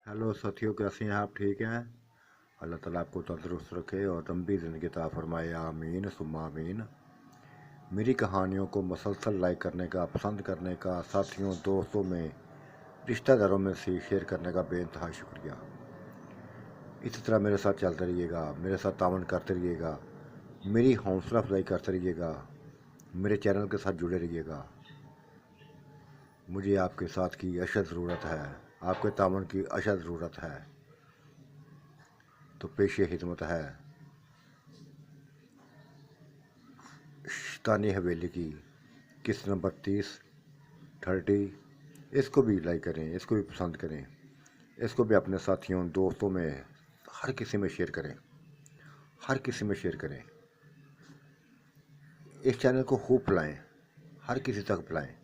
Hello साथियों, कैसे हैं आप? ठीक हैं? अल्लाह ताला आपको तंदुरुस्त रखे और लंबी ज़िंदगी अता फरमाए, आमीन सुम्मा आमीन। मेरी कहानियों को मसलसल लाइक करने का, पसंद करने का, साथियों दोस्तों में, रिश्तेदारों में से शेयर करने का बेइंतहा शुक्रिया। इसी तरह मेरे साथ चलते रहिएगा, मेरे साथ तावन करते रहिएगा, मेरी हौसला अफजाई करते रहिएगा, मेरे चैनल के साथ जुड़े रहिएगा। मुझे आपके साथ की अशद ज़रूरत है, आपके तावन की अशद ज़रूरत है। तो पेश खिदमत है शैतानी हवेली की किस्त नंबर 30। इसको भी लाइक करें, इसको भी पसंद करें, इसको भी अपने साथियों दोस्तों में हर किसी में शेयर करें, हर किसी में शेयर करें। इस चैनल को खूब फैलाएं, हर किसी तक फैलाएं।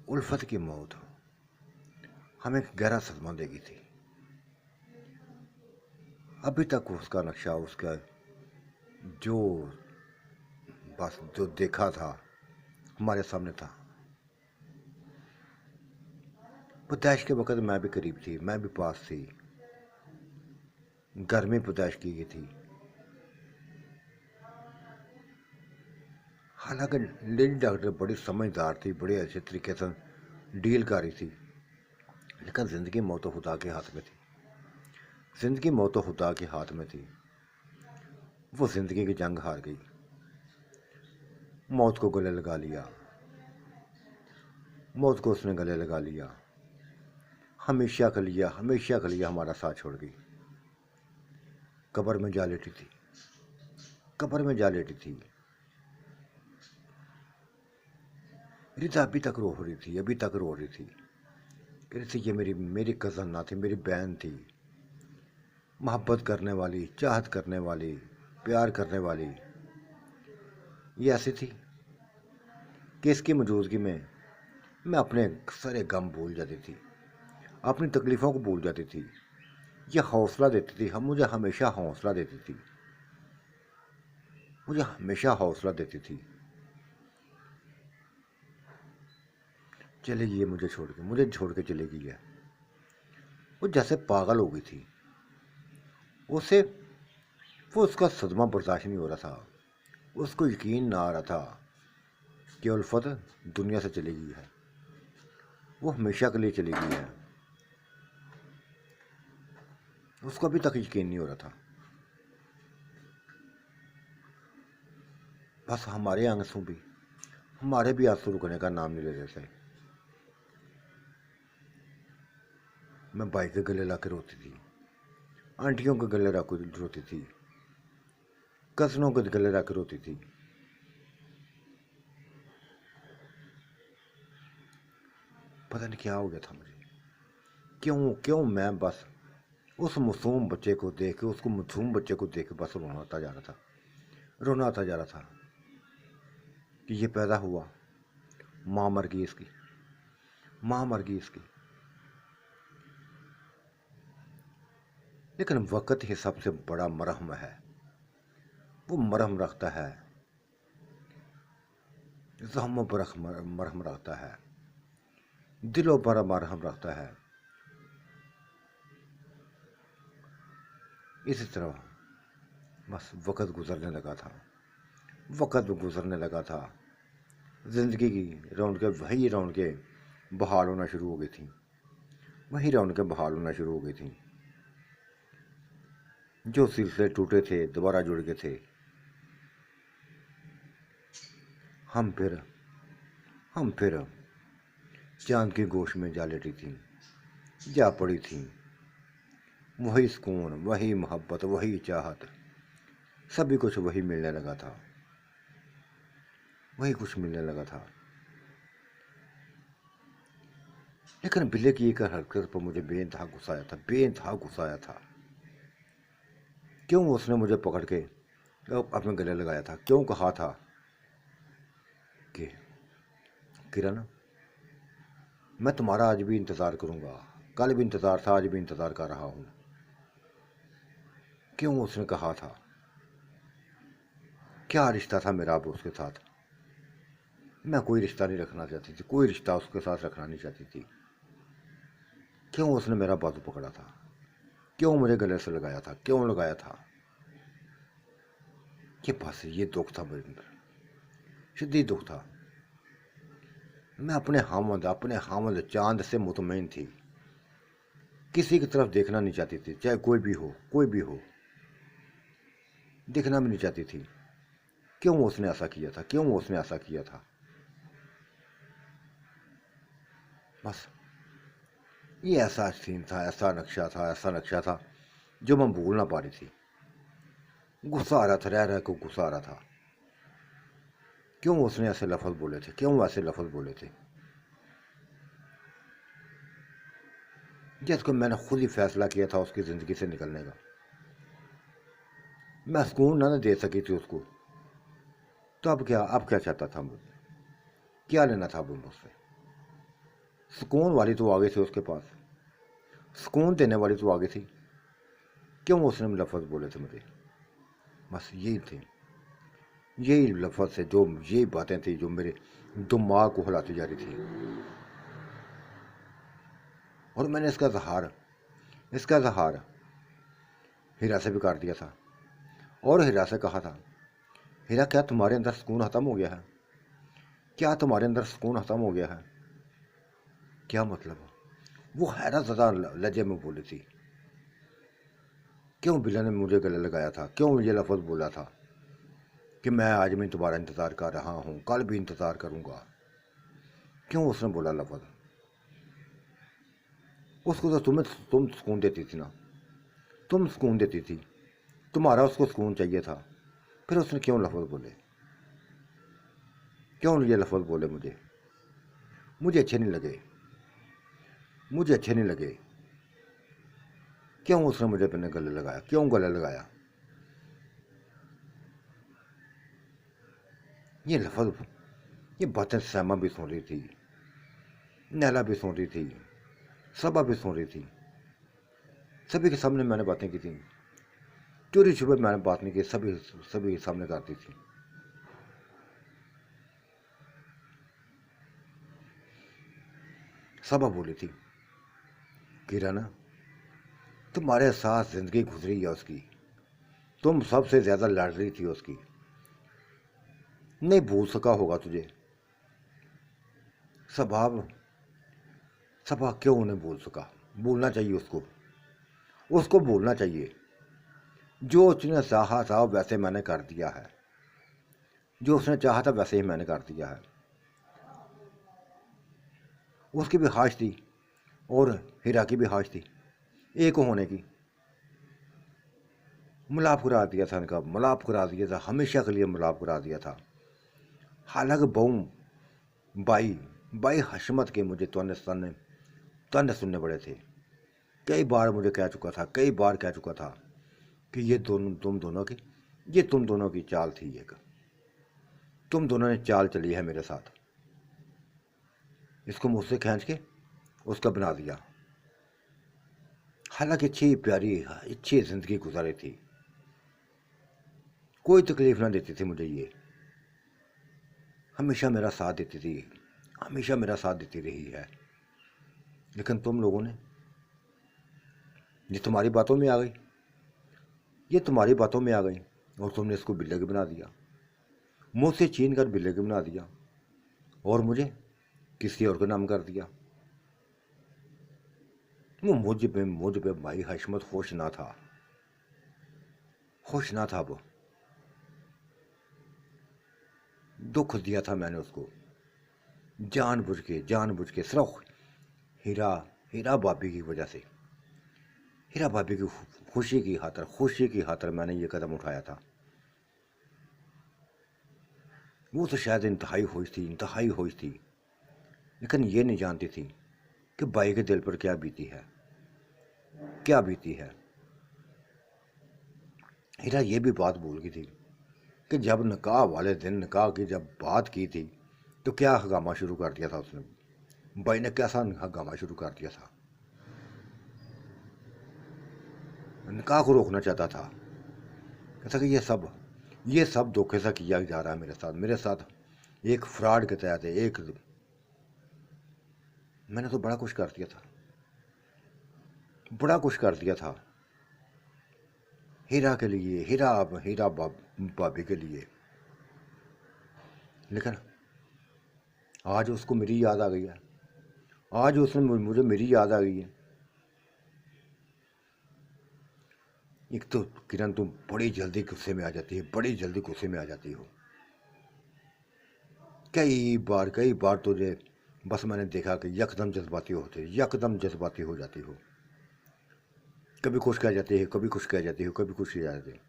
उल्फत की मौत हमें गहरा सदमा देगी थी। अभी तक उसका नक्शा, उसका जो बस जो देखा था हमारे सामने था। पैदाइश के वक्त मैं भी करीब थी, मैं भी पास थी। घर में पैदाइश की गई थी। हालांकि लेडी डॉक्टर बड़ी समझदार थी, बड़े अच्छे तरीके से डील कर रही थी, लेकिन ज़िंदगी मौत तो खुदा के हाथ में थी। ज़िंदगी मौत तो खुदा के हाथ में थी। वो ज़िंदगी की जंग हार गई, मौत को गले लगा लिया, मौत को उसने गले लगा लिया। हमेशा के लिए हमारा साथ छोड़ गई। कब्र में जा लेटी थी, कब्र में जा लेटी थी। रिता अभी तक रो रही थी, अभी तक रो रही थी। कह रही थी ये मेरी मेरी कज़न ना थी, मेरी बहन थी, मोहब्बत करने वाली, चाहत करने वाली, प्यार करने वाली। ये ऐसी थी कि इसकी मौजूदगी में मैं अपने सारे गम भूल जाती थी, अपनी तकलीफ़ों को भूल जाती थी। ये हौसला देती थी, हम मुझे हमेशा हौसला देती थी, मुझे हमेशा हौसला देती थी। चली गई है मुझे छोड़ के चली गई है। वो जैसे पागल हो गई थी। उसे वो उसका सदमा बर्दाश्त नहीं हो रहा था। उसको यकीन ना आ रहा था कि उल्फत दुनिया से चली गई है, वो हमेशा के लिए चली गई है। उसको अभी तक यकीन नहीं हो रहा था। बस हमारे भी आंसू रुकने का नाम नहीं ले रहे थे। मैं भाई के गले ला के रोती थी, आंटियों के गले ला के रोती थी, कज़नों के गले ला के रोती थी। पता नहीं क्या हो गया था मुझे, क्यों क्यों मैं बस उस मासूम बच्चे को देख के, उसको मासूम बच्चे को देख के बस रोना आता जा रहा था, रोना आता जा रहा था कि ये पैदा हुआ, माँ मर गई इसकी, माँ मर गई इसकी। लेकिन वक़्त ही सबसे बड़ा मरहम है। वो मरहम रखता है, ज़ख्मों पर मरहम रखता है, दिलों पर मरहम रखता है। इसी तरह बस वक़्त गुज़रने लगा था, वक़्त गुज़रने लगा था। ज़िंदगी की वही रौनकें बहाल होना शुरू हो गई थी, वही रौनकें बहाल होना शुरू हो गई थी। जो सिलसिले टूटे थे दोबारा जुड़ गए थे। हम फिर हम फिर चांद की गोश में जा लेटी थी, जा पड़ी थी। वही सुकून, वही मोहब्बत, वही चाहत, सभी कुछ वही मिलने लगा था, वही कुछ मिलने लगा था। लेकिन बिल्ले की एक हरकत पर मुझे बेइंतहा गुस्सा आया था, बेइंतहा गुस्सा आया था। क्यों उसने मुझे पकड़ के अपने गले लगाया था? क्यों कहा था कि किरण, मैं तुम्हारा आज भी इंतज़ार करूँगा, कल भी इंतज़ार था, आज भी इंतज़ार कर रहा हूँ। क्यों उसने कहा था? क्या रिश्ता था मेरा अब उसके साथ? मैं कोई रिश्ता नहीं रखना चाहती थी, कोई रिश्ता उसके साथ रखना नहीं चाहती थी। क्यों उसने मेरा बाजू पकड़ा था, क्यों मुझे गले से लगाया था, क्यों लगाया था? ये बस ये दुख था मेरे अंदर, शदीद दुख था। मैं अपने हामद चांद से मुतमईन थी, किसी की तरफ देखना नहीं चाहती थी, चाहे कोई भी हो, कोई भी हो, देखना भी नहीं चाहती थी। क्यों उसने ऐसा किया था, क्यों उसने ऐसा किया था? बस ये ऐसा सीन था, ऐसा नक्शा था, ऐसा नक्शा था जो मैं भूल ना पा रही थी। गुस्सा आ रहा था, रह रह को गुस्सा आ रहा था। क्यों उसने ऐसे लफ्ज़ बोले थे, क्यों ऐसे लफ्ज़ बोले थे, जिसको मैंने खुद ही फैसला किया था उसकी ज़िंदगी से निकलने का। मैं सुकून ना दे सकी थी उसको, तो अब क्या चाहता था मुझे, क्या लेना था वो मुझसे? सुकून वाली तो आ गई थी उसके पास, सुकून देने वाली तो आ गई थी। क्यों उसने लफ्ज़ बोले थे मुझे? बस यही थे, यही लफ्ज़ थे, जो यही बातें थी जो मेरे दिमाग को हिलाती जा रही थी। और मैंने इसका इजहार हीरा से भी कर दिया था, और हीरा से कहा था, हीरा क्या तुम्हारे अंदर सुकून ख़त्म हो गया है? क्या तुम्हारे अंदर सुकून ख़त्म हो गया है? क्या मतलब? वो हैरत ज़्यादा लहजे में बोली थी। क्यों बिल्ला ने मुझे गले लगाया था, क्यों ये लफ्ज़ बोला था कि मैं आज भी तुम्हारा इंतज़ार कर रहा हूँ, कल भी इंतज़ार करूँगा? क्यों उसने बोला लफ्ज़? उसको तो तुम सुकून देती थी ना, तुम सुकून देती थी, तुम्हारा उसको सुकून चाहिए था। फिर उसने क्यों लफ्ज़ बोले, क्यों ये लफ्ज़ बोले? मुझे अच्छे नहीं लगे, मुझे अच्छे नहीं लगे। क्यों उसने मुझे अपने गले लगाया, क्यों गले लगाया? ये लफ्ज़, ये बातें सैमा भी सुन रही थी, नैला भी सुन रही थी, सबा भी सुन रही थी। सभी के सामने मैंने बातें की थी, चोरी छुपे मैंने बात नहीं की, सभी सभी के सामने करती थी। सबा बोली थी, किरण तुम्हारे साथ जिंदगी गुजरी है उसकी, तुम सबसे ज्यादा लड़ रही थी उसकी, नहीं भूल सका होगा तुझे। स्वभाव सबा क्यों नहीं भूल सका? भूलना चाहिए उसको, उसको भूलना चाहिए। जो उसने चाहा था वैसे मैंने कर दिया है, जो उसने चाहा था वैसे ही मैंने कर दिया है। उसकी भी ख्वाहिश थी और हीरा की भी ख्वाहिश थी एक होने की। मिलाप करा दिया था इनका, मिलाप करा दिया था, हमेशा के लिए मिलाप करा दिया था। हालांकि बहू बाई बाई हशमत के मुझे तन्ने सुनने पड़े थे। कई बार मुझे कह चुका था, कई बार कह चुका था कि ये तुम दोनों की चाल थी, एक तुम दोनों ने चाल चली है मेरे साथ, इसको मुझसे खींच के उसका बना दिया। हालांकि अच्छी प्यारी अच्छी जिंदगी गुजारी थी, कोई तकलीफ ना देती थी मुझे, ये हमेशा मेरा साथ देती थी, हमेशा मेरा साथ देती रही है। लेकिन तुम लोगों ने, ये तुम्हारी बातों में आ गई, ये तुम्हारी बातों में आ गई, और तुमने इसको बिल्ले की बना दिया, मुझसे छीन कर बिल्ले की बना दिया, और मुझे किसी और का नाम कर दिया। वो मुझ पे भाई हशमत खुश ना था, खुश ना था। वो दुख दिया था मैंने उसको, जानबूझ के सिर्फ हीरा हीरा भाभी की वजह से, हीरा भाभी की खुशी की खातर मैंने ये कदम उठाया था। वो तो शायद इंतहाई खुश थी, लेकिन ये नहीं जानती थी कि भाई के दिल पर क्या बीती है, क्या बीती है। हीरा ये भी बात भूल गई थी कि जब निकाह वाले दिन निकाह की जब बात की थी तो क्या हंगामा शुरू कर दिया था उसने, भाई ने कैसा हंगामा शुरू कर दिया था। निकाह को रोकना चाहता था, कहता कि ये सब धोखे से किया जा रहा है मेरे साथ एक फ्रॉड के तहत, एक मैंने तो बड़ा कुछ कर दिया था, बड़ा कुछ कर दिया था हीरा के लिए, हीरा भाभी के लिए। लेकिन आज उसको मेरी याद आ गई है, आज उसने मुझे मेरी याद आ गई है। एक तो किरण तुम बड़ी जल्दी गुस्से में आ जाती है, बड़ी जल्दी गुस्से में आ जाती हो। कई बार तुझे बस मैंने देखा कि यकदम जज्बाती होते, यकदम जज्बाती हो जाती हो। कभी कुछ कह जाती है, कभी कुछ कह जाती हो, कभी कुछ कह जाती है।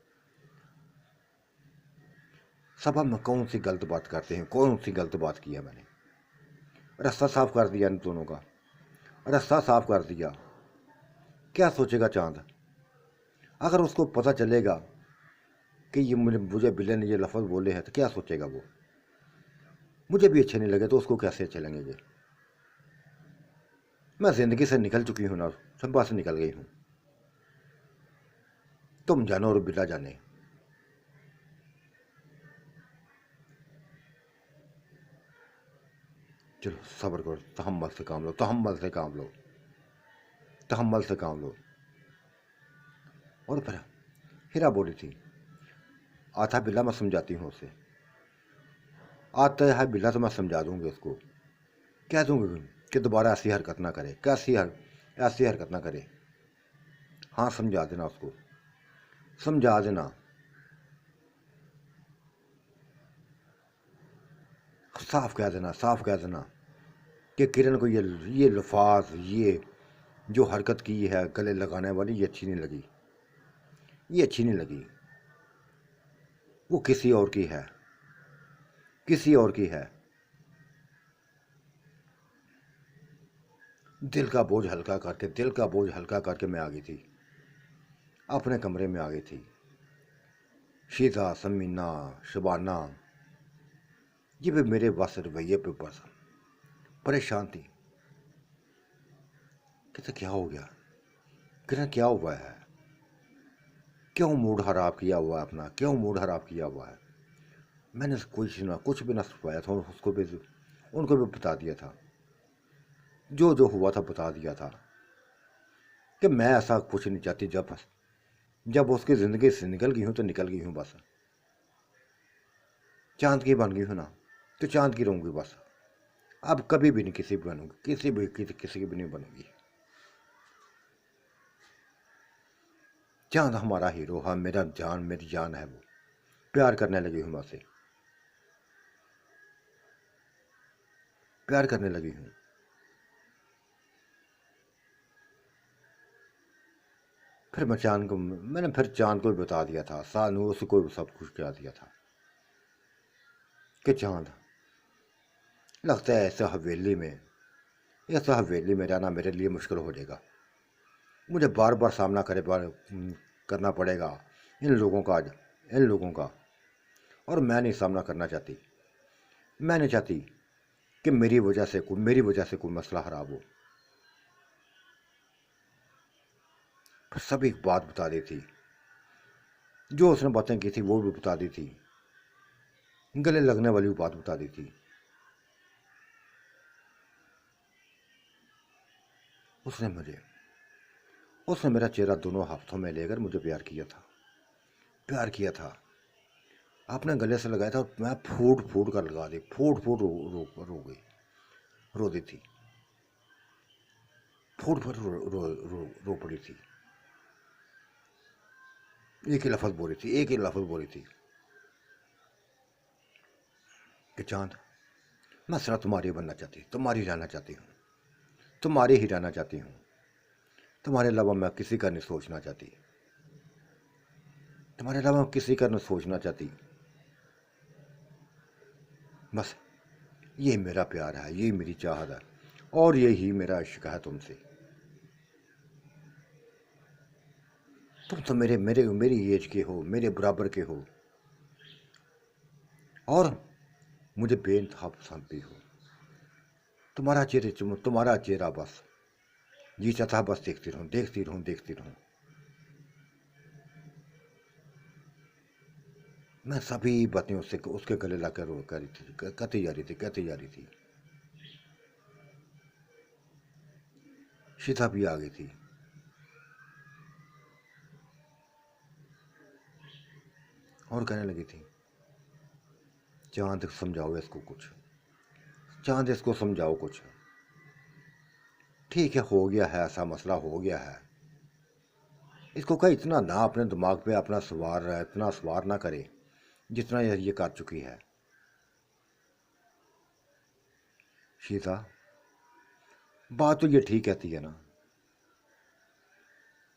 सब हम कौन सी गलत बात करते हैं, कौन सी गलत बात की है मैंने? रास्ता साफ कर दिया इन दोनों का, रास्ता साफ कर दिया। क्या सोचेगा चांद? अगर उसको पता चलेगा कि ये मुझे बिल्ले ने ये लफ्ज़ बोले हैं तो क्या सोचेगा वो? मुझे भी अच्छे नहीं लगे तो उसको कैसे अच्छे लगेंगे? मैं ज़िंदगी से निकल चुकी हूँ ना, सब बात से निकल गई हूँ। तुम जानो और बिल्ला जाने। चलो सब्र करो, तहम्मुल से काम लो, तहम्मुल से काम लो, तहम्मुल से काम लो। और फिर हीरा बोली थी, आता बिल्ला मैं समझाती हूँ उसे, आता है बिल्ला तो मैं समझा दूंगी उसको, कह दूंगी कि दोबारा ऐसी हरकत ना करे, ऐसी हरकत ना करे। हाँ समझा देना उसको, समझा देना। साफ कह देना, साफ कह देना कि किरण को ये लफाज, ये जो हरकत की है गले लगाने वाली, ये अच्छी नहीं लगी, ये अच्छी नहीं लगी। वो किसी और की है, किसी और की है। दिल का बोझ हल्का करके, दिल का बोझ हल्का करके मैं आ गई थी, अपने कमरे में आ गई थी। शीजा, समीना, शबाना, ये भी मेरे बस रवैये पे बस परेशान थी। कहते क्या हो गया किरण, क्या हुआ है? क्यों मूड खराब किया हुआ है अपना, क्यों मूड खराब किया हुआ है? मैंने कुछ भी ना छुपाया था, उसको भी, उनको भी बता दिया था, जो जो हुआ था बता दिया था कि मैं ऐसा कुछ नहीं चाहती। जब जब उसकी ज़िंदगी से निकल गई हूँ तो निकल गई हूँ बस। चांद की बन गई हूँ ना तो चांद की रहूँगी बस। अब कभी भी नहीं किसी भी बनूंगी, किसी की भी नहीं बनूंगी। चांद हमारा हीरो, हाँ मेरा जान, मेरी जान है वो। प्यार करने लगी हूँ मैं उसे, प्यार करने लगी हूँ। फिर मैंने फिर चांद को भी बता दिया था, सानू उसको भी सब कुछ कह दिया था कि चांद, लगता है ऐसे हवेली में रहना मेरे लिए मुश्किल हो जाएगा। मुझे बार बार सामना करना पड़ेगा इन लोगों का, आज इन लोगों का। और मैं नहीं सामना करना चाहती, मैं नहीं चाहती कि मेरी वजह से कोई मसला खराब हो। फिर सब एक बात बता दी थी, जो उसने बातें की थी वो भी बता दी थी, गले लगने वाली बात बता दी थी। उसने मुझे उसने मेरा चेहरा दोनों हाथों में लेकर मुझे प्यार किया था, प्यार किया था। आपने गले से लगाया था और मैं फूट फूट कर लगा दी, फूट फूट रो गई, रो दी थी, फूट फूट रो पड़ी थी। एक ही लफ्ज़ बोली थी, एक ही लफ्ज़ बोली थी कि चांद, मैं सिर्फ तुम्हारी बनना चाहती, तुम्हारी रहना चाहती हूँ, तुम्हारी ही रहना चाहती हूँ। तुम्हारे अलावा मैं किसी का नहीं सोचना चाहती, तुम्हारे अलावा मैं किसी का नहीं सोचना चाहती। बस ये मेरा प्यार है, ये मेरी चाहत है, और यही मेरा इश्क है तुमसे। तुम तो मेरे मेरे मेरी एज के हो, मेरे बराबर के हो, और मुझे बेइंतहा पसंद भी हो। तुम्हारा चेहरा बस जी चाहता बस देखती रहूं, देखती रहूं, देखती रहूं। मैं सभी बातें उससे उसके गले ला कर कर रही थी, कहती जा रही थी, कहती जा रही थी। शीता भी आ गई थी और कहने लगी थी, चांद समझाओ इसको कुछ, चांद इसको समझाओ कुछ। ठीक है, हो गया है ऐसा, मसला हो गया है, इसको कहीं इतना ना अपने दिमाग पे अपना सवार, इतना सवार ना करे जितना ये कर चुकी है। शीता, बात तो ये ठीक कहती है ना,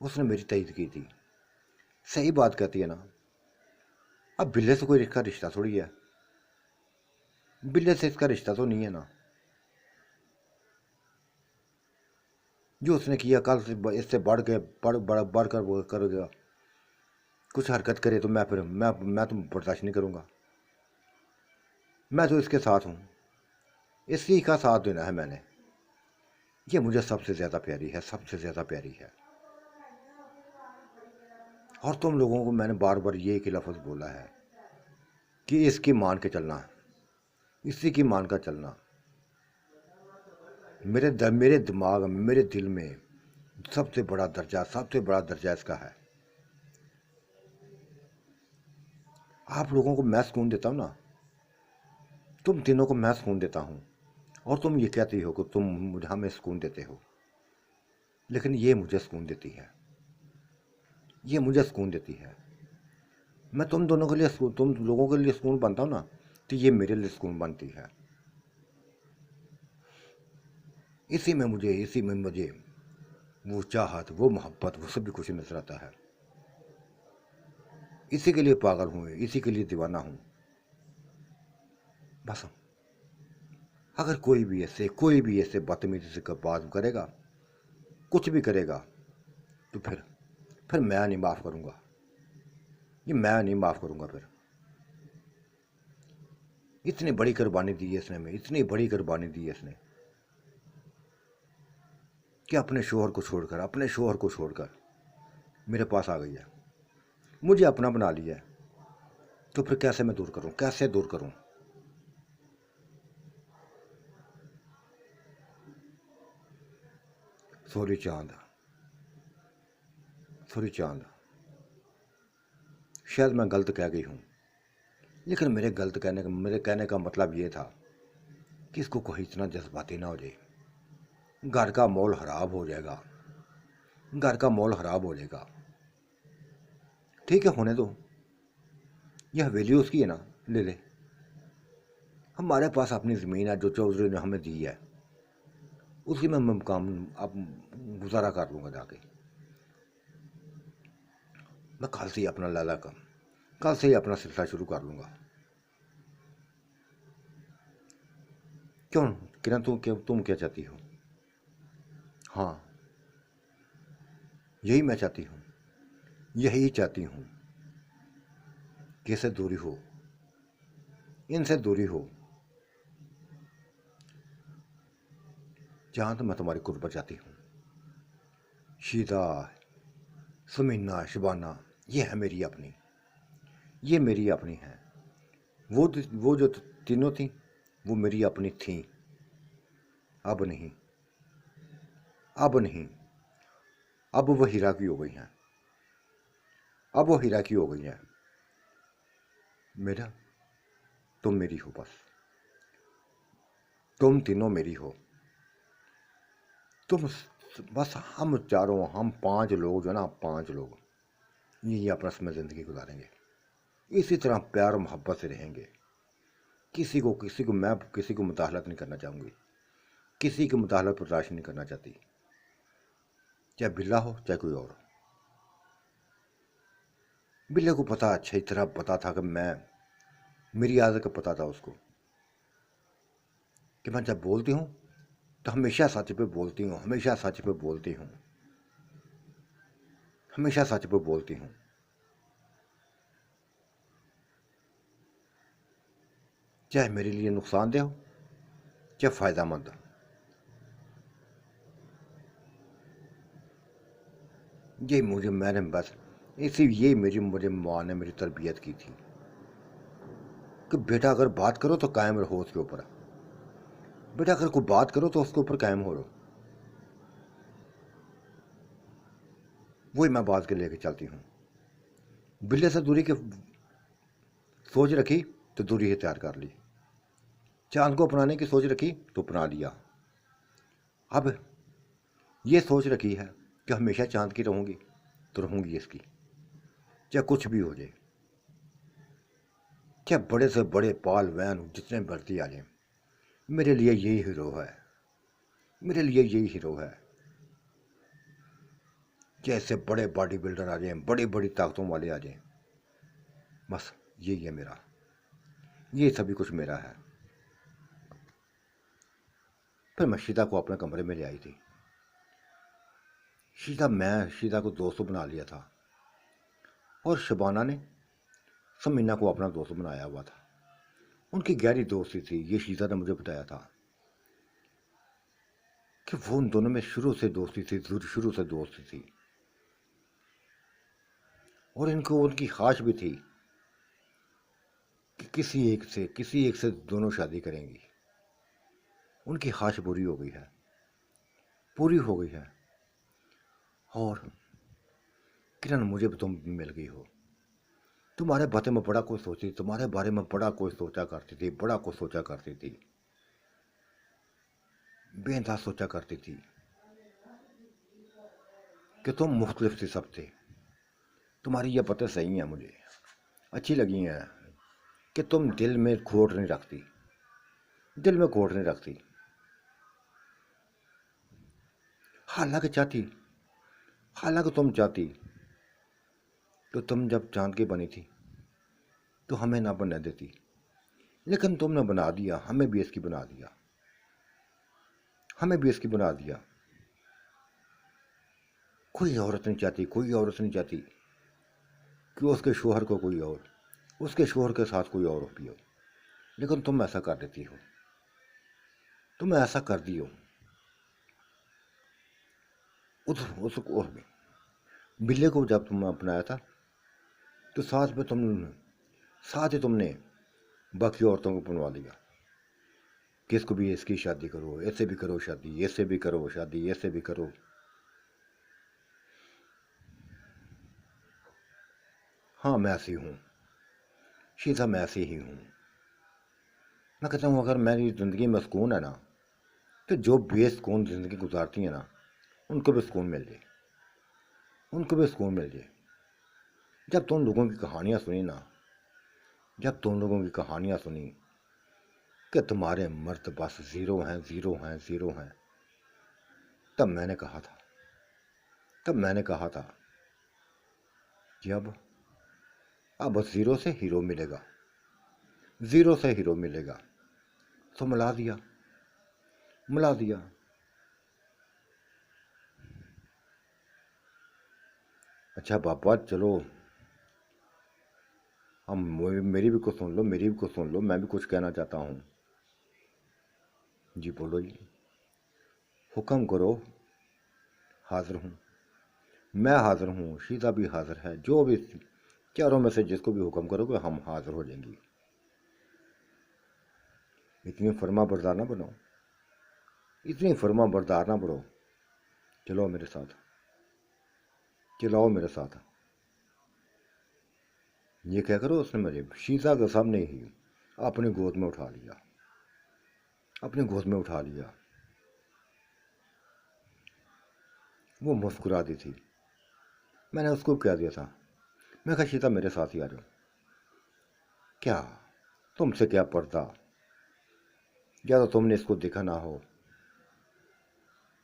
उसने मेरी तारीफ की थी, सही बात कहती है ना। अब बिल्ले से कोई इसका रिश्ता थोड़ी है, बिल्ले से इसका रिश्ता तो नहीं है ना। जो उसने किया कल से इससे बढ़ कर वो करेगा, कुछ हरकत करे तो मैं तो बर्दाश्त नहीं करूँगा। मैं तो इसके साथ हूँ, इसी का साथ देना है मैंने। ये मुझे सबसे ज़्यादा प्यारी है, सबसे ज़्यादा प्यारी है। और तुम लोगों को मैंने बार बार ये एक ही लफ्ज़ बोला है कि इसकी मान के चलना, इसी की मान कर चलना। मेरे दिमाग में, मेरे दिल में सबसे बड़ा दर्जा इसका है। आप लोगों को मैं सुकून देता हूँ ना, तुम तीनों को मैं सुकून देता हूँ, और तुम ये कहती हो कि तुम मुझे हमें सुकून देते हो, लेकिन ये मुझे सुकून देती है, ये मुझे सुकून देती है। मैं तुम दोनों के लिए, तुम लोगों के लिए सुकून बनता हूँ ना, तो ये मेरे लिए सुकून बनती है। इसी में मुझे वो चाहत, वो मोहब्बत, वो सब भी कुछ नजर आता है। इसी के लिए पागल हूँ, इसी के लिए दीवाना हूँ। बस अगर कोई भी ऐसे बदतमीजी से बात करेगा, कुछ भी करेगा, तो फिर मैं नहीं माफ़ करूँगा, ये मैं नहीं माफ़ करूँगा। फिर इतनी बड़ी कुर्बानी दी है इसने, में इतनी बड़ी कुर्बानी दी है इसने कि अपने शोहर को छोड़कर मेरे पास आ गई है, मुझे अपना बना लिया है। तो फिर कैसे मैं दूर करूं, कैसे दूर करूं? सॉरी चांद, सॉरी चांद, शायद मैं गलत कह गई हूं, लेकिन मेरे कहने का मतलब ये था कि इसको कोई इतना जज्बाती ना हो जाए। घर का माहौल खराब हो जाएगा, घर का माहौल खराब हो जाएगा। ठीक है, होने दो, यह हवेली उसकी है ना, ले ले। हमारे पास अपनी ज़मीन है जो चौधरी ने हमें दी है, उसी में मैं काम अब गुजारा कर लूँगा जाके। मैं कल से ही अपना लाला का, कल से ही अपना सिलसिला शुरू कर लूँगा। क्यों किरण, तुम क्या चाहती हो? हाँ, यही मैं चाहती हूँ, यही चाहती हूँ कि इससे दूरी हो, इनसे दूरी हो। जहाँ तो मैं तुम्हारी कुर्बत चाहती हूँ। शीता, समीना, शबाना, ये है मेरी अपनी, ये मेरी अपनी है। वो जो तीनों थी, वो मेरी अपनी थी। अब नहीं, अब नहीं, अब वो हीरा की हो गई हैं, अब वो हीरा की हो गई हैं। मेरा, तुम मेरी हो, बस तुम तीनों मेरी हो। तुम बस, हम चारों, हम 5 लोग जो ना, 5 लोग यही अपना समय ज़िंदगी गुजारेंगे, इसी तरह प्यार और मोहब्बत से रहेंगे। मैं किसी को मुदाखलत नहीं करना चाहूँगी, किसी की मुदाखलत बर्दाश्त नहीं करना चाहती, चाहे बिल्ला हो चाहे कोई और। बिल्ले को पता, अच्छी तरह पता था कि मेरी आदत का पता था उसको कि मैं जब बोलती हूँ तो हमेशा सच पे बोलती हूँ, हमेशा सच पे बोलती हूँ, हमेशा सच पे बोलती हूँ। चाहे मेरे लिए नुकसानदेह हो, चाहे फ़ायदा मंद। ये मुझे मैंने बस इसी ये मेरी मुझे माँ ने मेरी तरबियत की थी। कि बेटा अगर बात करो तो कायम रहो उसके ऊपर, बेटा अगर कोई बात करो तो उसके ऊपर कायम हो रहो। वही मैं बात के लेके चलती हूँ। बिल्ली से दूरी की सोच रखी तो दूरी ही तैयार कर ली। चांद को अपनाने की सोच रखी तो अपना लिया। अब ये सोच रखी है कि हमेशा चांद की रहूंगी तो रहूंगी इसकी, चाहे कुछ भी हो जाए, चाहे बड़े से बड़े पाल वैन जितने भर्ती आ जाए, मेरे लिए यही हीरो है, मेरे लिए यही हीरो है। जैसे बड़े बॉडी बिल्डर आ जाए, बड़ी बड़ी ताकतों वाले आ जाए, बस यही है मेरा, ये सभी कुछ मेरा है। फिर मैं शीता को अपने कमरे में ले आई थी। शीता को दोस्त बना लिया था और शबाना ने समीना को अपना दोस्त बनाया हुआ था। उनकी गहरी दोस्ती थी, ये शीता ने मुझे बताया था कि वो उन दोनों में शुरू से दोस्ती थी, शुरू से दोस्ती थी। और इनको उनकी ख्वाहिश भी थी कि किसी एक से दोनों शादी करेंगी। उनकी ख्वाहिश पूरी हो गई है, पूरी हो गई है। और किरण, मुझे भी तुम मिल गई हो। तुम्हारे बारे में बड़ा कुछ सोची, तुम्हारे बारे में बड़ा कुछ सोचा करती थी, बड़ा कुछ सोचा करती थी, बेइंतहा सोचा करती थी कि तुम मुख्तलिफ थे सबसे। तुम्हारी ये बातें सही हैं, मुझे अच्छी लगी हैं कि तुम दिल में खोट नहीं रखती, दिल में खोट नहीं रखती। हालांकि तुम चाहती तो तुम जब चांद की बनी थी तो हमें ना बनने देती, लेकिन तुमने बना दिया, हमें भी इसकी बना दिया, हमें भी इसकी बना दिया। कोई औरत नहीं चाहती, कोई औरत नहीं चाहती कि उसके शोहर को कोई और, उसके शोहर के साथ कोई और भी हो, लेकिन तुम ऐसा कर देती हो, तुम ऐसा कर दी हो। उस बिल्ली को जब तुमने अपनाया था तो साथ ही तुमने बाकी औरतों को बनवा दिया कि इसको भी इसकी शादी करो, ऐसे भी करो शादी, ऐसे भी करो शादी, ऐसे भी करो। हाँ, मैं ऐसी हूँ शीता, मैं ऐसी ही हूँ। मैं कहता हूँ अगर मेरी ज़िंदगी में सुकून है ना, तो जो बेसुकून ज़िंदगी गुजारती है ना, उनको भी सुकून मिल जाए, उनको भी सुकून मिल जाए। जब तुम लोगों की कहानियाँ सुनी ना, जब तुम लोगों की कहानियाँ सुनी कि तुम्हारे मर्द बस ज़ीरो हैं, ज़ीरो हैं, ज़ीरो हैं, तब मैंने कहा था, कि अब ज़ीरो से हीरो मिलेगा, ज़ीरो से हीरो मिलेगा। तो मिला दिया। अच्छा पापा, चलो हम मेरी भी कुछ सुन लो, मेरी भी कुछ सुन लो, मैं भी कुछ कहना चाहता हूँ। जी बोलो जी, हुक्म करो, हाजिर हूँ, मैं हाजिर हूँ, शीता भी हाजिर है, जो भी चारों में से जिसको भी हुक्म करोगे हम हाजिर हो जाएंगी। इतनी फर्मा बरदार ना बनो, इतनी फर्मा बरदार ना बढ़ो। चलो मेरे साथ, चलाओ मेरे साथ। ये क्या करो, उसने मुझे शीशा के सामने ही अपनी गोद में उठा लिया, अपनी गोद में उठा लिया। वो मुस्कुरा दी थी। मैंने उसको क्या दिया था, मैं कहा शीता मेरे साथ ही आ जाओ, क्या तुमसे क्या पर्दा, या तो तुमने इसको देखा ना हो,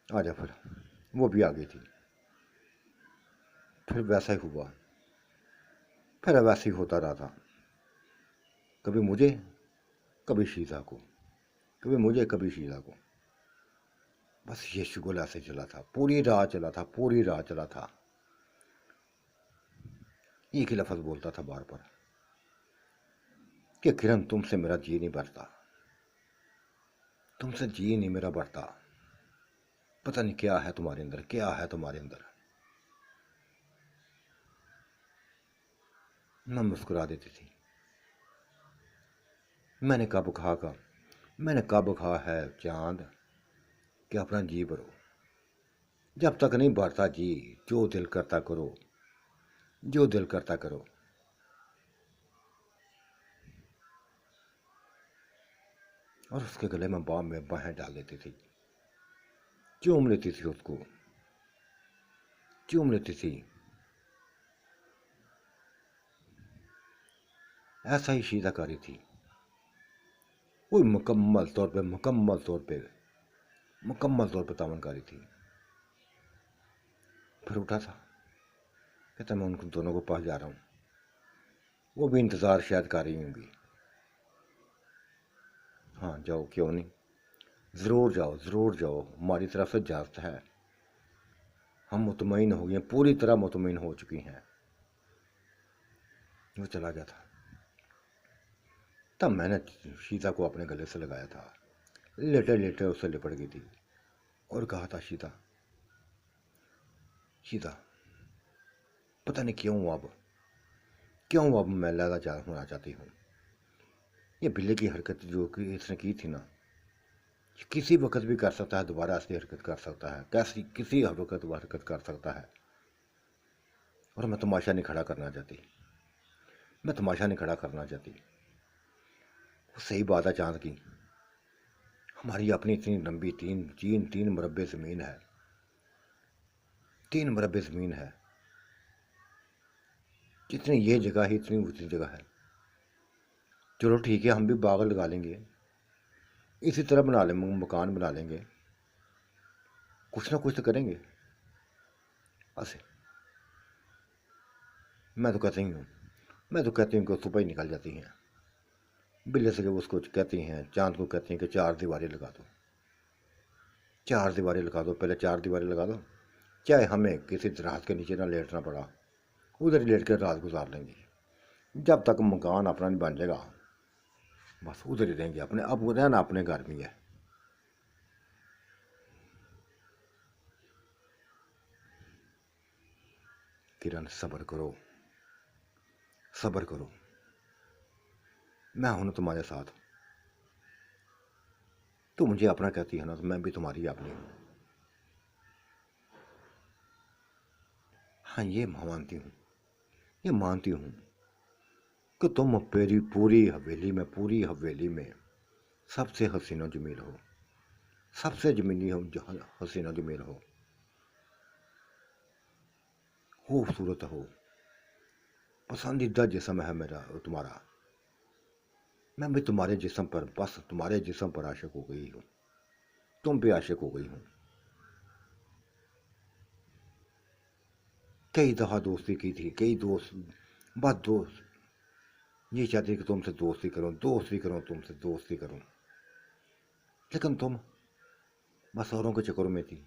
आ जा। फिर वो भी आ गई थी। फिर वैसा ही हुआ, फिर वैसे ही होता रहा था, कभी मुझे, कभी शीता को, कभी मुझे, कभी शीता को। बस ये शुगल ऐसे चला था, पूरी रात चला था, पूरी रात चला था। एक ही लफ्ज़ बोलता था बार बार कि किरण, तुमसे मेरा जी नहीं भरता, तुमसे जी नहीं मेरा भरता, पता नहीं क्या है तुम्हारे अंदर, क्या है तुम्हारे अंदर। मैं मुस्कुरा देती थी, मैंने कब कहा है चांद कि अपना जी भरो, जब तक नहीं भरता जी जो दिल करता करो, जो दिल करता करो। और उसके गले में बाहें डाल देती थी, चूम लेती थी उसको, चूम लेती थी। ऐसा ही शीदाकारी थी वो, मुकम्मल तौर पे तामनकारी थी। फिर उठा था, कहता मैं उन दोनों को पास जा रहा हूँ, वो भी इंतज़ार शायद कर रही होंगी। हाँ जाओ, क्यों नहीं, ज़रूर जाओ, ज़रूर जाओ, हमारी तरफ से इजाज़त है, हम मुतमईन हो गए, पूरी तरह मुतमईन हो चुकी हैं। वो चला गया था। तब मैंने शीता को अपने गले से लगाया था, लेटे लेटे उससे लिपट गई थी और कहा था, शीता शीता, पता नहीं क्यों अब मैं लैला होना चाहती हूँ। ये बिल्ली की हरकत जो कि इसने की थी ना, किसी वक्त भी कर सकता है, दोबारा ऐसी हरकत कर सकता है, कैसी किसी वक्त हरकत कर सकता है। और मैं तमाशा नहीं खड़ा करना चाहती, मैं तमाशा नहीं खड़ा करना चाहती। सही बात है चांद की, हमारी अपनी इतनी लंबी तीन मुरब्बे ज़मीन है, 3 मुरब्बे ज़मीन है, जितनी ये जगह है इतनी उतनी जगह है। चलो ठीक है, हम भी बाग लगा लेंगे, इसी तरह बना लेंगे, मकान बना लेंगे, कुछ ना कुछ तो करेंगे। ऐसे मैं तो कहती हूँ कि सुबह ही निकल जाती हैं बिल्ले से, उसको कहती हैं, चांद को कहती हैं कि 4 दीवारें लगा दो, 4 दीवारें लगा दो, पहले 4 दीवारें लगा दो, चाहे हमें किसी दराज के नीचे ना लेटना पड़ा, उधर ही लेट कर रात गुजार लेंगे, जब तक मकान अपना नहीं बन जाएगा, बस उधर ही रहेंगे। अपने अब रहना अपने घर में है। किरण सब्र करो, सब्र करो, मैं हूं ना तुम्हारे साथ। तो मुझे अपना कहती है ना, तो मैं भी तुम्हारी अपनी हूँ। हाँ ये मानती हूँ कि तुम मेरी पूरी हवेली में सबसे हसीनो जमील हो, सबसे जमीनी हो, हसीनो जमील हो, खूबसूरत हो, पसंदीदा जिस्म है मेरा तुम्हारा। मैं भी तुम्हारे जिस्म पर, बस तुम्हारे जिस्म पर आशिक हो गई हूँ, तुम पे आशिक हो गई हूँ। कई दफ़ा दोस्ती की थी, कई दोस्त, बस दोस्त ये चाहती कि तुमसे दोस्ती करूं तुमसे दोस्ती करूं, लेकिन तुम बस औरों के चक्करों में थी,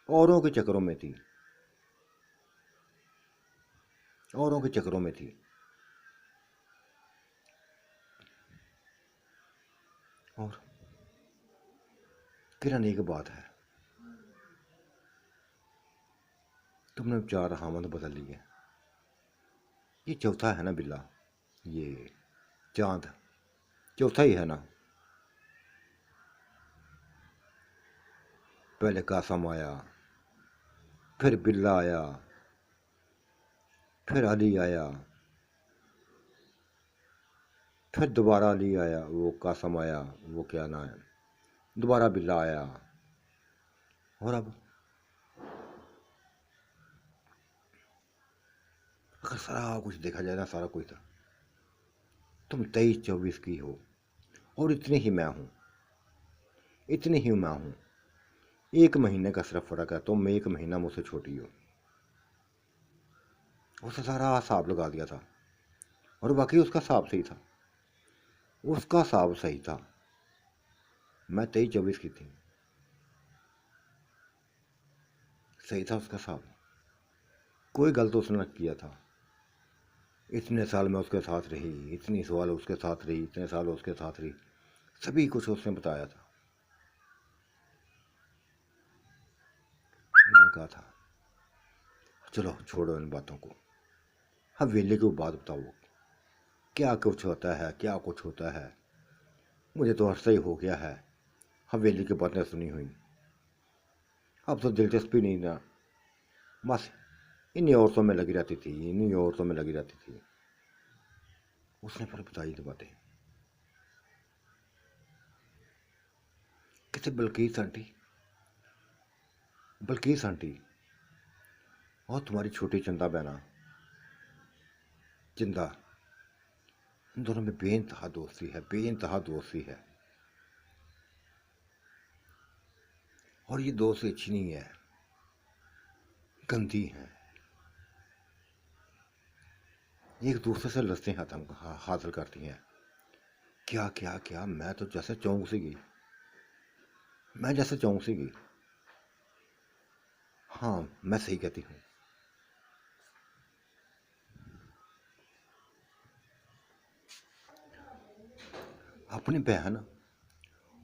औरों के चक्करों में थी, औरों के चक्करों में थी। और किरण एक बात है, तुमने 4 हामद बदल लिए, ये चौथा है ना बिल्ला, ये चांद चौथा ही है ना। पहले कासम आया, फिर बिल्ला आया, फिर अली आया, फिर दोबारा अली आया, वो कासम आया, वो क्या ना है, दोबारा बिल्ला आया, और अब अगर सारा कुछ देखा जाए ना, सारा कुछ था, तुम 23-24 की हो और इतनी ही मैं हूँ, इतनी ही मैं हूँ। 1 महीने का सिर्फ फ़र्क है, तुम 1 महीना मुझसे छोटी हो। उसने सारा हिसाब लगा दिया था, और वाकई उसका हिसाब सही था, उसका हिसाब सही था। मैं 23-24 की थी, सही था उसका हिसाब, कोई गलत उसने न किया था। इतने साल मैं उसके साथ रही, इतनी साल उसके साथ रही, इतने साल उसके साथ रही, सभी कुछ उसने बताया था। मैंने कहा था चलो छोड़ो इन बातों को, हवेली की बात बताओ, क्या कुछ होता है, क्या कुछ होता है। मुझे तो अरसा ही हो गया है हवेली की बातें सुनी हुई। अब तो दिलचस्पी नहीं ना, बस इन्हीं औरतों में लगी रहती थी, इन्हीं औरतों में लगी रहती थी। उसने फिर बताई तो बातें, कहते बल्किस आंटी और तुम्हारी छोटी चंदा बहना जिंदा, इन दोनों में बेइंतहा दोस्ती है, बेइंतहा दोस्ती है। और ये दोस्ती अच्छी नहीं है, गंदी है। एक दूसरे से लस्तें हासिल करती हैं। क्या क्या क्या, मैं तो जैसे चौंक सी गई, मैं जैसे चौंक सी गई। हाँ, मैं सही कहती हूँ। अपनी बहन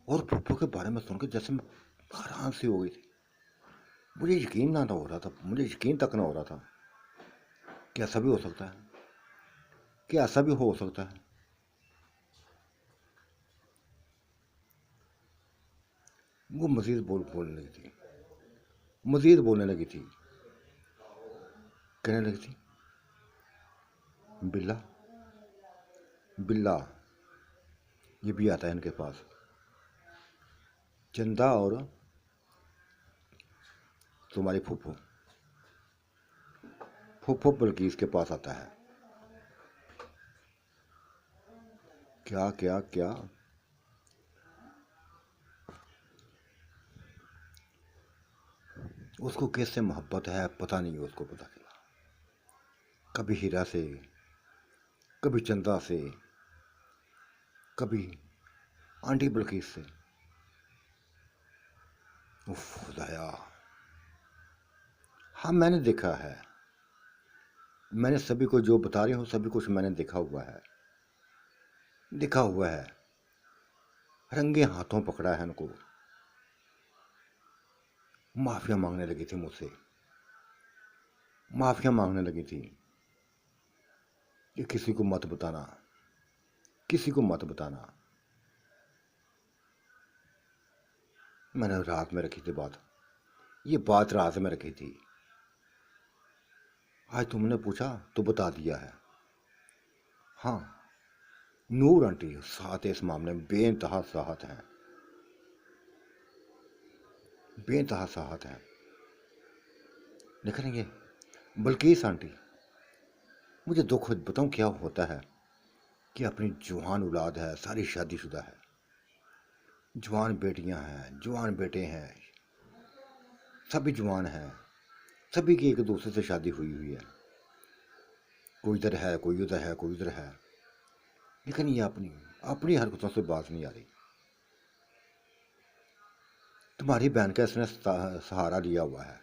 और फूफो के बारे में सुनकर जैसे मैं हैरान सी हो गई थी। मुझे यकीन ना हो रहा था, मुझे यकीन तक ना हो रहा था कि ऐसा भी हो सकता है, कि ऐसा भी हो सकता है। वो बोलने लगी थी, मजीद बोलने लगी थी, कहने लगी थी, बिल्ला बिल्ला ये भी आता है इनके पास, चंदा और तुम्हारी फूफो फूफो बल्किस के पास आता है। क्या क्या क्या, उसको किससे मोहब्बत है पता नहीं, उसको पता चला। कभी हीरा से, कभी चंदा से, कभी आंटी बल्किस से। उफ खुदाया। हाँ, मैंने देखा है, मैंने सभी को जो बता रही हूँ सभी कुछ मैंने देखा हुआ है, देखा हुआ है। रंगे हाथों पकड़ा है उनको। माफिया मांगने लगी थी मुझसे, माफिया मांगने लगी थी कि किसी को मत बताना, किसी को मत बताना। मैंने रात में रखी थी बात, ये बात रात में रखी थी। आज तुमने पूछा तो बता दिया है। हाँ, नूर आंटी साथ है इस मामले में, बेइंतहा साहत हैं, बेइंतहा साहत हैं। लेकिन ये बल्किस आंटी, मुझे दुख बताऊं क्या होता है कि अपनी जवान औलाद है, सारी शादीशुदा है, जवान बेटियां हैं, जवान बेटे हैं, सभी जवान हैं, सभी की एक दूसरे से शादी हुई हुई है। कोई इधर है, कोई उधर है, कोई उधर है। लेकिन ये अपनी अपनी हरकतों से बात नहीं आ रही। तुम्हारी बहन का इसने सहारा लिया हुआ है,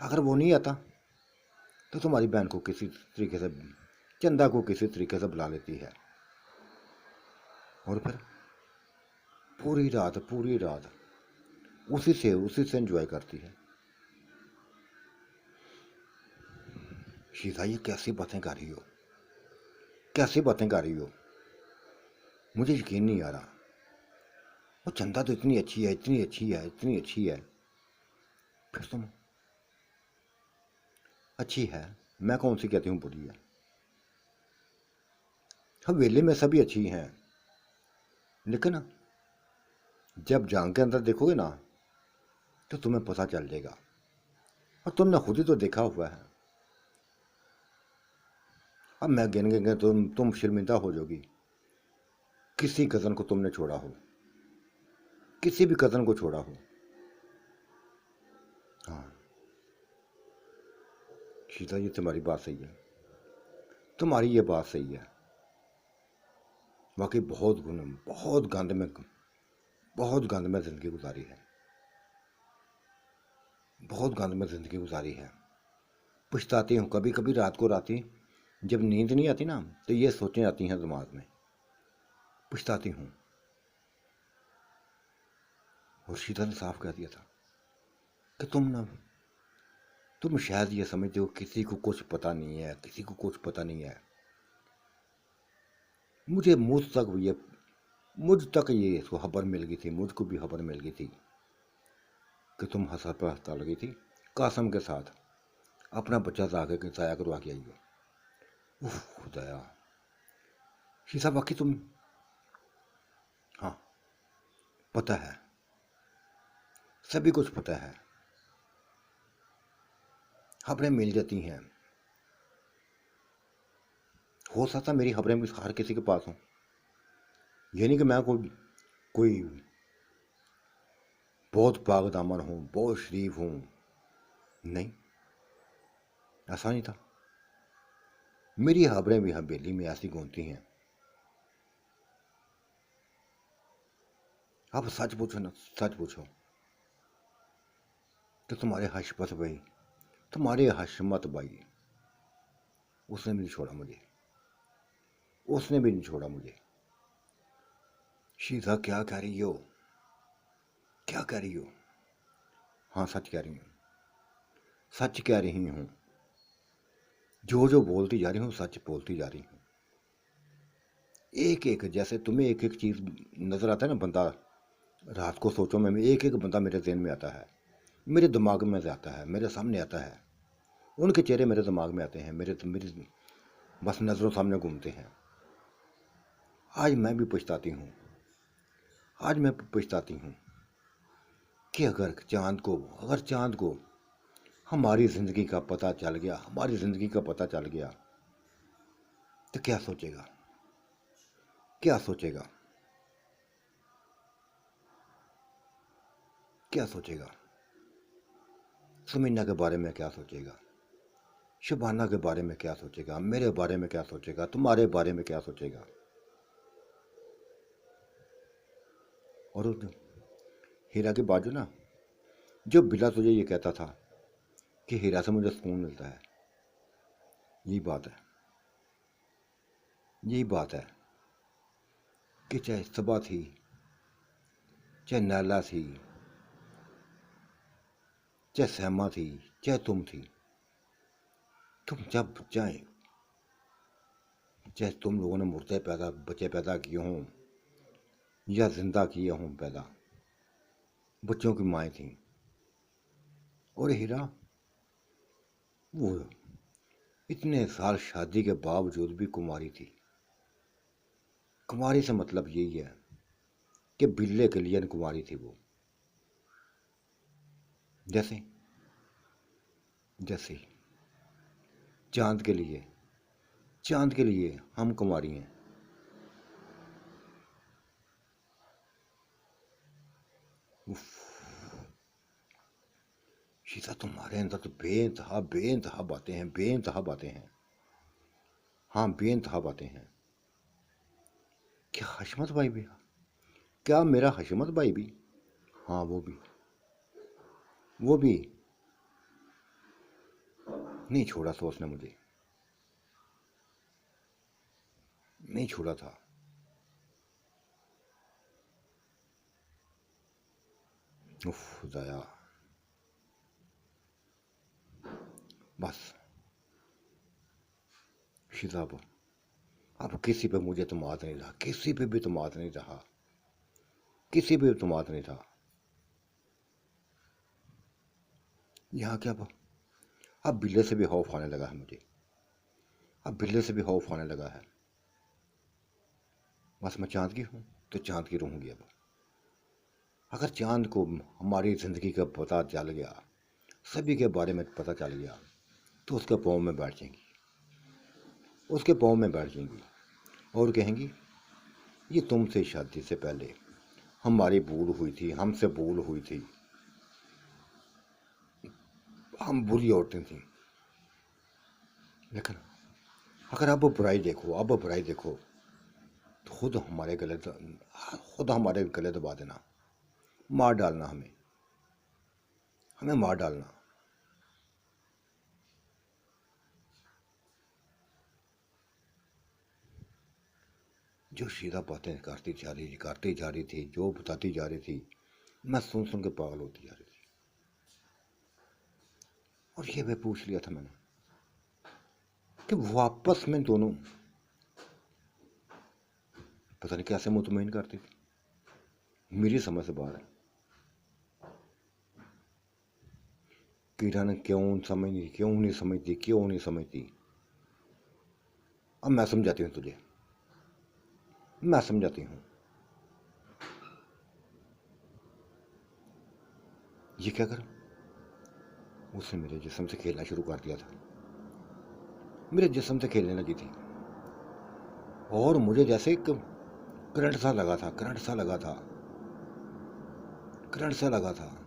अगर वो नहीं आता तो तुम्हारी बहन को किसी तरीके से, चंदा को किसी तरीके से बुला लेती है, और फिर पूरी रात उसी से एंजॉय करती है। शीजा, ये कैसी बातें कर रही हो, कैसी बातें कर रही हो, मुझे यकीन नहीं आ रहा। वो चंदा तो इतनी अच्छी है, इतनी अच्छी है, इतनी अच्छी है, फिर तुम अच्छी है, मैं कौन सी कहती हूँ बुरी है। हवेली में सभी अच्छी हैं, लेकिन जब जान के अंदर देखोगे ना तो तुम्हें पता चल जाएगा, और तुमने खुद ही तो देखा हुआ है। अब मैं गिन गिन के तुम शर्मिंदा हो जाओगी। किसी कज़न को तुमने छोड़ा हो, किसी भी कज़न को छोड़ा हो। हाँ शीता, ये तुम्हारी बात सही है, तुम्हारी ये बात सही है। वाकई बहुत गंद में ज़िंदगी गुजारी है, बहुत गंद में ज़िंदगी गुजारी है। पछताती हूँ कभी कभी, रात को राती जब नींद नहीं आती ना तो ये सोचें आती हैं दिमाग में, पछताती हूँ। और शीता ने साफ कह दिया था कि तुम शायद ये समझते हो किसी को कुछ पता नहीं है, किसी को कुछ पता नहीं है। मुझे मुझ तक ये मुझ तक ये इसको खबर मिल गई थी, मुझको भी खबर मिल गई थी कि तुम अस्पताल लगी थी, कासम के साथ अपना बच्चा जाके के जाया करवा के आई हो। उफ खुदाया, शीशा बाकी तुम, हाँ पता है, सभी कुछ पता है, खबरें मिल जाती हैं। हो सकता मेरी खबरें भी हर किसी के पास हों, ये नहीं कि मैं कोई बहुत पाक दामन हूँ, बहुत शरीफ हूँ, नहीं, ऐसा नहीं था। मेरी खबरें भी हवेली में ऐसी गूंजती हैं। अब सच पूछो ना, सच पूछो कि तुम्हारे हशमत भाई, तुम्हारे हशमत भाई, उसने भी नहीं छोड़ा मुझे, उसने भी नहीं छोड़ा मुझे। शीजा क्या कह रही हो, क्या कह रही हो? हाँ सच कह रही हूँ, सच कह रही हूँ, जो जो बोलती जा रही हूँ सच बोलती जा रही हूँ। एक एक, जैसे तुम्हें एक एक चीज़ नज़र आता है ना, बंदा रात को सोचो मैं, एक एक बंदा मेरे ज़हन में आता है, मेरे दिमाग में आता है, मेरे सामने आता है, उनके चेहरे मेरे दिमाग में आते हैं, मेरी बस नज़रों सामने घूमते हैं। आज मैं भी पछताती हूँ, आज मैं पछताती हूँ कि अगर चांद को हमारी ज़िंदगी का पता चल गया, हमारी ज़िंदगी का पता चल गया, तो क्या सोचेगा, क्या सोचेगा, क्या सोचेगा? समीना के बारे में क्या सोचेगा, शबाना के बारे में क्या सोचेगा, मेरे बारे में क्या सोचेगा, तुम्हारे बारे में क्या सोचेगा? और उस हीरा के बाजू ना, जो बिला तुझे ये कहता था कि हीरा से मुझे सुकून मिलता है, यही बात है, यही बात है कि चाहे सबा थी, चाहे नैला थी, चाहे सहमा थी, चाहे तुम थी, तुम जब चाहे, चाहे तुम लोगों ने मुर्दे पैदा बच्चे पैदा किए हों या जिंदा किए हों पैदा, बच्चों की माएँ थीं। और हीरा वो इतने साल शादी के बावजूद भी कुंवारी थी। कुंवारी से मतलब यही है कि बिल्ले के लिए कुंवारी थी वो। जैसे जैसे चांद के लिए हम कुंवारी हैं। उफ, शीता तुम्हारे अंदर तो बेइंतहा बेइंतहा बातें हैं, बेइंतहा बातें हैं, हाँ बेइंतहा बातें हैं। क्या हशमत भाई भी, क्या मेरा हशमत भाई भी, हाँ वो भी नहीं छोड़ा था उसने मुझे, नहीं छोड़ा था। उफ दया, बस शिजाब, अब किसी पे मुझे एतमाद नहीं रहा, किसी पे भी एतमाद नहीं रहा, किसी पे एतमाद नहीं था। यहाँ क्या, अब बिल्ले से भी खौफ आने लगा है मुझे, अब बिल्ले से भी खौफ आने लगा है। बस मैं चांद की हूँ तो चांद की रहूँगी अब। अगर चांद को हमारी ज़िंदगी का पता चल गया, सभी के बारे में पता चल गया, तो उसके पाँव में बैठ जाएंगी, उसके पाँव में बैठ जाएंगी और कहेंगी ये तुमसे शादी से पहले हमारी भूल हुई थी, हमसे भूल हुई थी, हम बुरी औरतें थी। लेकिन अगर अब बुराई देखो, तो खुद हमारे गले दबा देना, मार डालना, हमें मार डालना। जो सीधा बातें करती जा रही थी, जो बताती जा रही थी, मैं सुन सुन के पागल होती जा रही थी। और ये भी पूछ लिया था मैंने कि वापस में दोनों पता नहीं कैसे मुतमईन करती थी, मेरी समझ से बाहर है। किरण क्यों नहीं समझती। अब मैं समझाती हूँ तुझे, मैं समझाती हूँ। ये क्या कर, उसने मेरे जिस्म से खेलना शुरू कर दिया था, मेरे जिस्म से खेलने लगी थी और मुझे जैसे एक करंट सा लगा था, करंट सा लगा था।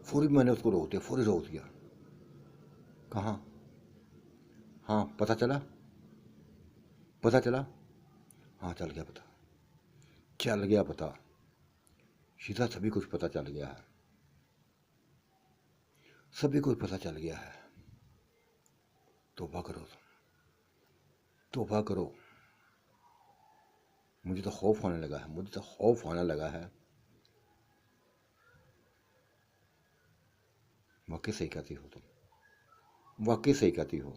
फौरी मैंने उसको फौरी रोक दिया। कहाँ? हाँ पता चला, पता चला, हाँ चल गया पता, चल गया पता, सीधा सभी कुछ पता चल गया है, सभी कुछ पता चल गया है। तौबा करो, तौबा करो। मुझे तो खौफ होने लगा है, मुझे तो खौफ होने लगा है। वाकई सही कहती हो तुम, वाकई सही कहती हो।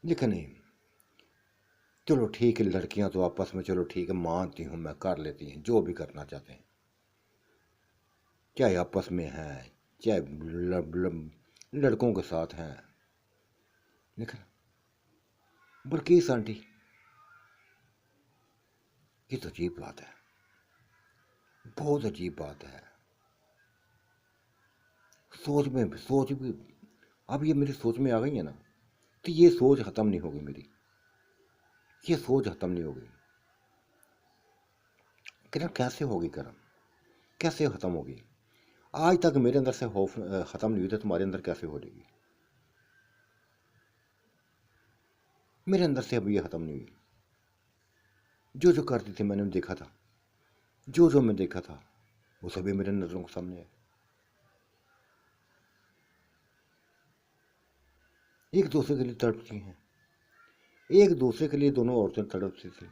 लेकिन नहीं, चलो ठीक है, लड़कियां तो आपस में चलो ठीक है, मानती हूँ मैं, कर लेती हैं जो भी करना चाहते हैं, चाहे आपस में हैं, चाहे लड़कों के साथ हैं। लेकिन बल्किस आंटी, ये तो अजीब बात है, बहुत अजीब बात है। सोच भी अब ये मेरी सोच में आ गई है ना, तो ये सोच ख़त्म नहीं होगी मेरी, ये सोच ख़त्म नहीं होगी। किरण कैसे होगी, किरण कैसे ख़त्म होगी? आज तक मेरे अंदर से खौफ ख़त्म नहीं हुई, तो तुम्हारे अंदर कैसे हो जाएगी? मेरे अंदर से अभी ये ख़त्म नहीं हुई। जो जो करती थी मैंने देखा था, जो जो मैं देखा था वो सभी मेरे नज़रों के सामने है। एक दूसरे के लिए तड़पती हैं, एक दूसरे के लिए दोनों औरतें तड़पती थी।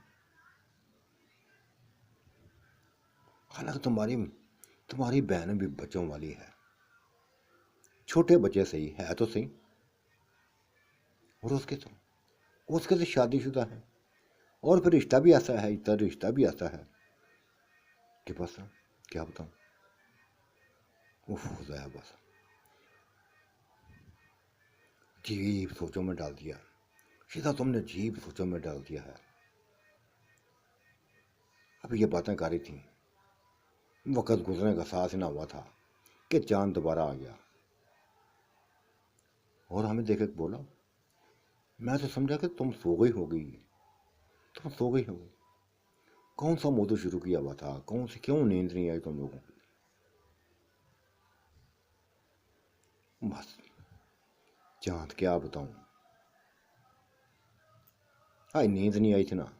हालांकि तुम्हारी तुम्हारी बहन भी बच्चों वाली है, छोटे बच्चे सही है तो सही, और उसके से शादीशुदा है, और फिर रिश्ता भी ऐसा है, इतना रिश्ता भी ऐसा है कि बस क्या बताऊँ, उफ हो जाए बस, अजीब सोचों में डाल दिया, सीधा तुमने अजीब सोचों में डाल दिया है। अब ये बातें कर रही थी, वक़्त गुजरने का एहसास ना हुआ था कि चांद दोबारा आ गया और हमें देख के बोला। मैं तो समझा कि तुम सो गई होगी, तुम सो गई होगी। कौन सा मौजू शुरू किया हुआ था, कौन सी, क्यों नींद नहीं आई तुम लोगों को? बस चांद क्या बताऊं, आज नींद नहीं आई थी ना,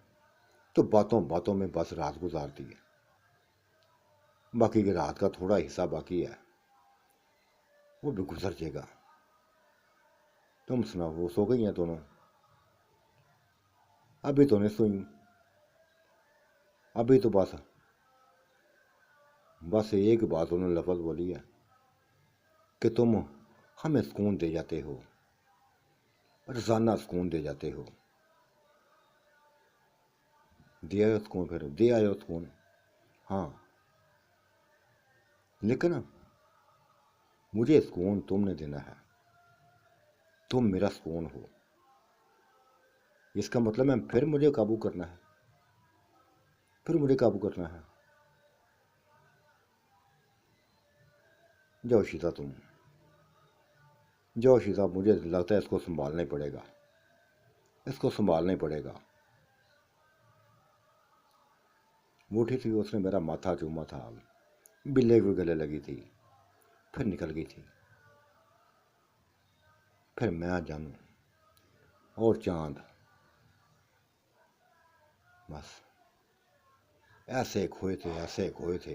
तो बातों बातों में बस रात गुजार दी है। बाकी की रात का थोड़ा हिस्सा बाकी है, वो भी गुजर जाएगा। तुम सुनाओ, वो सो गई हैं दोनों? अभी तो नहीं सोई, अभी तो बस बस एक बात उन्होंने लफज बोली है कि तुम हमें सुकून दे जाते हो, रोजाना सुकून दे जाते हो। दिया है सुकून, फिर दे आए हो सुकून। हाँ, लेकिन मुझे सुकून तुमने देना है, तुम मेरा सुकून हो। इसका मतलब है फिर मुझे काबू करना है, फिर मुझे काबू करना है। जाओ शीता, तुम जाओ शीता, मुझे लगता है इसको संभालना ही पड़ेगा, इसको संभालना ही पड़ेगा। वो उठी थी, उसने मेरा माथा चूमा था, बिल्ले को गले लगी थी, फिर निकल गई थी। फिर मैं जानू और चांद, बस ऐसे खोए थे, ऐसे खोए थे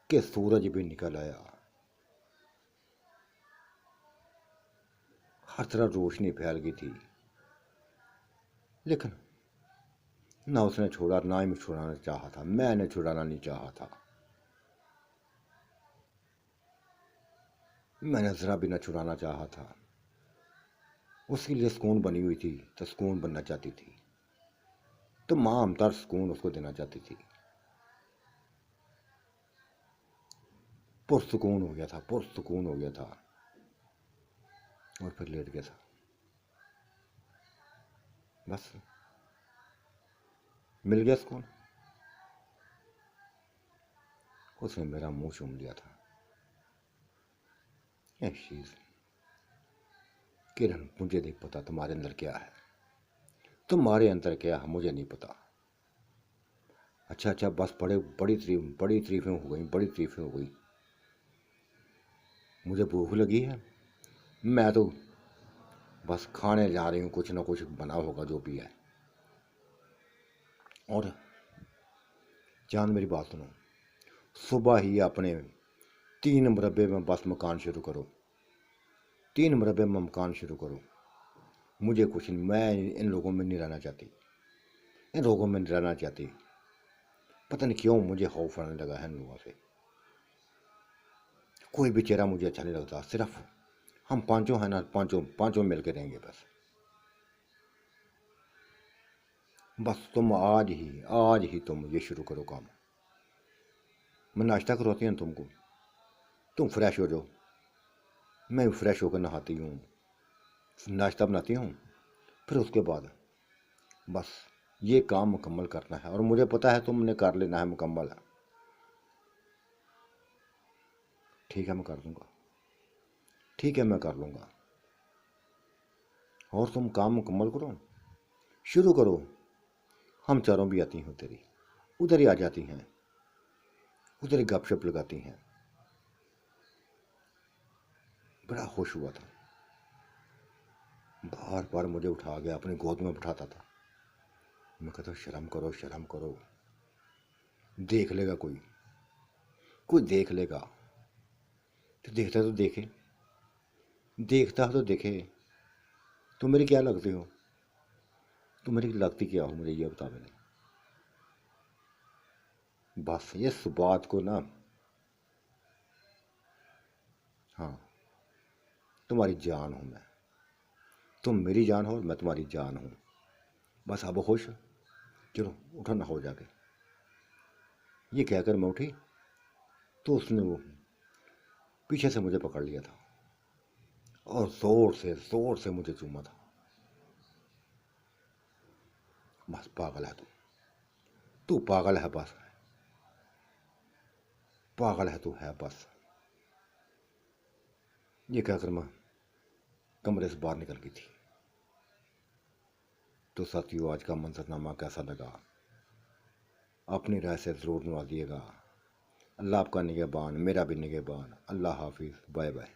कि सूरज भी निकल आया, हर तरफ रोशनी फैल गई थी। लेकिन ना उसने छोड़ा, ना ही मैं छुड़ाना चाहा था, मैंने छुड़ाना नहीं चाहा था, मैंने जरा भी ना छुड़ाना चाहा था। उसके लिए सुकून बनी हुई थी तो सुकून बनना चाहती थी, तमाम तर सुकून उसको देना चाहती थी। पुरसुकून हो गया था, पुरसुकून हो गया था और फिर लेट गया था। बस मिल गया सुकून। उसने मेरा मुंह चूम लिया था। चीज किरण, मुझे नहीं पता तुम्हारे अंदर क्या है, तुम्हारे अंदर क्या है मुझे नहीं पता। अच्छा अच्छा, बस बड़ी तारीफें हो गई, बड़ी तारीफें हो गई। मुझे भूख लगी है, मैं तो बस खाने जा रही हूँ, कुछ ना कुछ बना होगा जो भी है। और चांद मेरी बात सुनो, सुबह ही अपने 3 मरबे में बस मकान शुरू करो, 3 मरबे में मकान शुरू करो। मुझे कुछ नहीं, मैं इन लोगों में नहीं रहना चाहती, इन लोगों में नहीं रहना चाहती। पता नहीं क्यों मुझे खौफ आने लगा है इन लोगों से। कोई भी चेहरा मुझे अच्छा नहीं लगता, सिर्फ हम पांचों हैं ना, पांचों पांचों मिलकर रहेंगे बस। बस तुम आज ही तुम ये शुरू करो काम। मैं नाश्ता करवाती हूँ तुमको, तुम फ्रेश हो जाओ, मैं फ्रेश होकर नहाती हूँ, नाश्ता बनाती हूँ, फिर उसके बाद बस ये काम मुकम्मल करना है। और मुझे पता है तुमने कर लेना है मुकम्मल। ठीक है मैं कर दूंगा, ठीक है मैं कर लूँगा। और तुम काम मुकम्मल करो, शुरू करो। हम चारों भी आती हैं तेरी, उधर ही आ जाती हैं, उधर ही गपशप लगाती हैं। बड़ा खुश हुआ था, बार बार मुझे उठा गया, अपनी गोद में बिठाता था। मैं कहता शर्म करो, शर्म करो, देख लेगा कोई, कोई देख लेगा। तो देखता तो देखे, देखता तो देखे। तुम मेरी क्या लगती हो, तुम मेरी लगती क्या हो, मुझे ये बता मैंने। बस इस बात को ना, हाँ तुम्हारी जान हूँ मैं, तुम मेरी जान हो, मैं तुम्हारी जान हूँ। बस अब खुश, चलो उठो ना हो जाके। ये कहकर मैं उठी तो उसने वो पीछे से मुझे पकड़ लिया था और जोर से मुझे चूमा था। बस पागल है तू पागल है, बस पागल है तू है बस। ये कहकर मैं कमरे से बाहर निकल गई थी। तो साथियों, आज का मंजरनामा कैसा लगा, अपनी राय से ज़रूर नवाजिएगा। अल्लाह आपका निगहबान, मेरा भी निगहबान। अल्लाह हाफिज़, बाय बाय।